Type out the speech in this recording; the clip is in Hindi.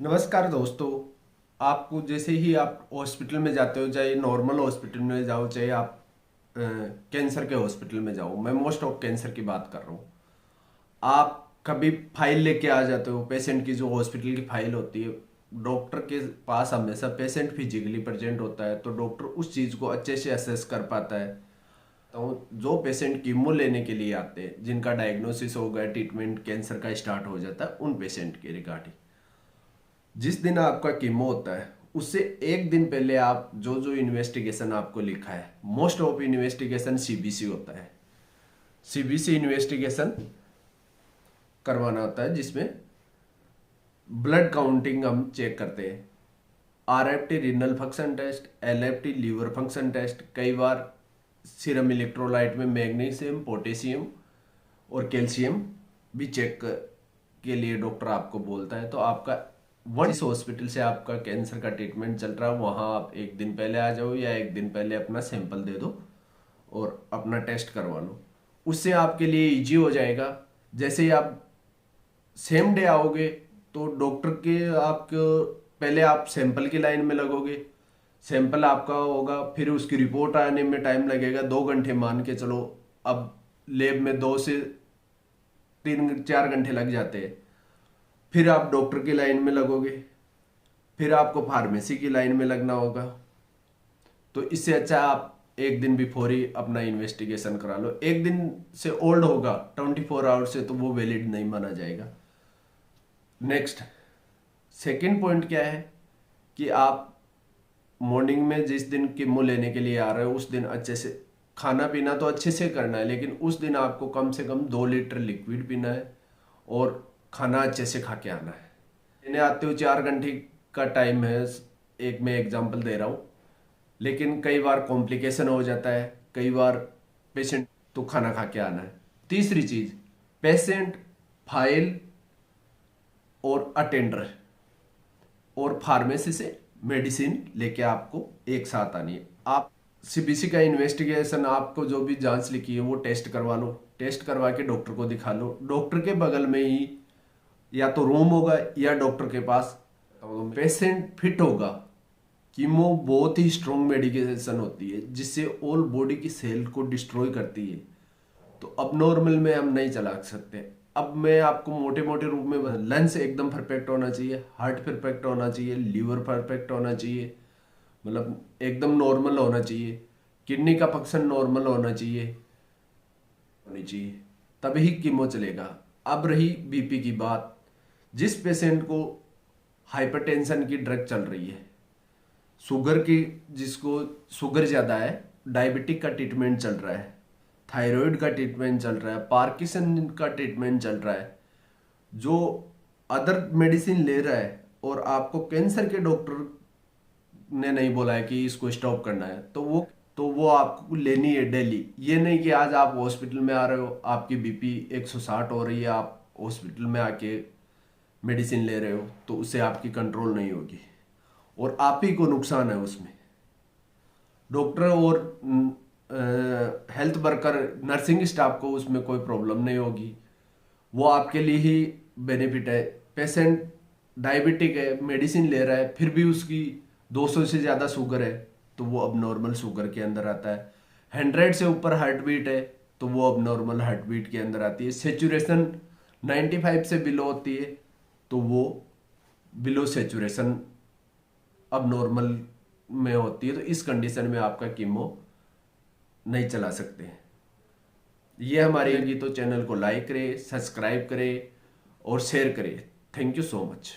नमस्कार दोस्तों। आपको जैसे ही आप हॉस्पिटल में जाते हो, चाहे नॉर्मल हॉस्पिटल में जाओ चाहे आप कैंसर के हॉस्पिटल में जाओ, मैं मोस्ट ऑफ कैंसर की बात कर रहा हूँ। आप कभी फाइल लेके आ जाते हो, पेशेंट की जो हॉस्पिटल की फाइल होती है। डॉक्टर के पास हमेशा पेशेंट फिजिकली प्रेजेंट होता है, तो डॉक्टर उस चीज़ को अच्छे से असेस कर पाता है। तो जो पेशेंट कीमो लेने के लिए आते हैं, जिनका डायग्नोसिस हो गया, ट्रीटमेंट कैंसर का स्टार्ट हो जाता है, उन पेशेंट के रिगार्डिंग जिस दिन आपका कीमो होता है उससे एक दिन पहले आप जो जो इन्वेस्टिगेशन आपको लिखा है, मोस्ट ऑफ इन्वेस्टिगेशन सीबीसी होता है। सीबीसी इन्वेस्टिगेशन करवाना होता है, जिसमें ब्लड काउंटिंग हम चेक करते हैं। RFT renal function test, LFT liver function test, कई बार सीरम इलेक्ट्रोलाइट में मैग्नीशियम, पोटेशियम और कैल्शियम भी चेक के लिए डॉक्टर आपको बोलता है। तो आपका जिस हॉस्पिटल से आपका कैंसर का ट्रीटमेंट चल रहा है वहाँ आप एक दिन पहले आ जाओ या एक दिन पहले अपना सैंपल दे दो और अपना टेस्ट करवा लो। उससे आपके लिए इजी हो जाएगा। जैसे ही आप सेम डे आओगे तो डॉक्टर के आपको पहले आप सैंपल की लाइन में लगोगे। सैंपल आपका होगा, फिर उसकी रिपोर्ट आने में टाइम लगेगा 2 घंटे मान के चलो। अब लैब में 2 से 3 4 घंटे लग जाते हैं। फिर आप डॉक्टर की लाइन में लगोगे, फिर आपको फार्मेसी की लाइन में लगना होगा। तो इससे अच्छा आप एक दिन बिफोर ही अपना इन्वेस्टिगेशन करा लो। एक दिन से ओल्ड होगा 24 आवर से, तो वो वैलिड नहीं माना जाएगा। नेक्स्ट सेकंड पॉइंट क्या है कि आप मॉर्निंग में जिस दिन कीमो लेने के लिए आ रहे हो उस दिन अच्छे से खाना पीना तो अच्छे से करना है, लेकिन उस दिन आपको कम से कम 2 लीटर लिक्विड पीना है और खाना अच्छे से खा के आना है। लेने आते हो 4 घंटे का टाइम है, एक मैं एग्जांपल दे रहा हूँ, लेकिन कई बार कॉम्प्लिकेशन हो जाता है, कई बार पेशेंट तो खाना खा के आना है। तीसरी चीज, पेशेंट, फाइल और अटेंडर और फार्मेसी से मेडिसिन लेके आपको एक साथ आनी है। आप सीबीसी का इन्वेस्टिगेशन, आपको जो भी जांच लिखी है वो टेस्ट करवा लो। टेस्ट करवा के डॉक्टर को दिखा लो। डॉक्टर के बगल में ही या तो रूम होगा या डॉक्टर के पास पेशेंट फिट होगा। कीमो बहुत ही स्ट्रॉन्ग मेडिकेशन होती है जिससे ऑल बॉडी की सेल को डिस्ट्रॉय करती है, तो अब नॉर्मल में हम नहीं चला सकते। अब मैं आपको मोटे मोटे रूप में लंग्स एकदम परफेक्ट होना चाहिए, हार्ट परफेक्ट होना चाहिए, लीवर परफेक्ट होना चाहिए, मतलब एकदम नॉर्मल होना चाहिए, किडनी का फंक्शन नॉर्मल होना चाहिए, तभी कीमो चलेगा। अब रही बीपी की बात, जिस पेशेंट को हाइपरटेंशन की ड्रग चल रही है, शुगर की, जिसको शुगर ज़्यादा है, डायबिटिक का ट्रीटमेंट चल रहा है, थायराइड का ट्रीटमेंट चल रहा है, पार्किंसन का ट्रीटमेंट चल रहा है, जो अदर मेडिसिन ले रहा है और आपको कैंसर के डॉक्टर ने नहीं बोला है कि इसको स्टॉप करना है, तो वो आपको लेनी है डेली। ये नहीं कि आज आप हॉस्पिटल में आ रहे हो, आपकी बीपी 160 हो रही है, आप हॉस्पिटल में आके मेडिसिन ले रहे हो, तो उससे आपकी कंट्रोल नहीं होगी और आप ही को नुकसान है उसमें। डॉक्टर और हेल्थ वर्कर, नर्सिंग स्टाफ को उसमें कोई प्रॉब्लम नहीं होगी, वो आपके लिए ही बेनिफिट है। पेशेंट डायबिटिक है, मेडिसिन ले रहा है, फिर भी उसकी 200 से ज़्यादा शुगर है, तो वो अब नॉर्मल शुगर के अंदर आता है। 100 से ऊपर हार्ट बीट है तो वो अब नॉर्मल हार्ट बीट के अंदर आती है। सेचुरेशन 95 से बिलो होती है तो वो बिलो सेचुरेशन अब नॉर्मल में होती है। तो इस कंडीशन में आपका कीमो नहीं चला सकते हैं। ये हमारी लगी तो चैनल को लाइक करें, सब्सक्राइब करें और शेयर करें। Thank you so much.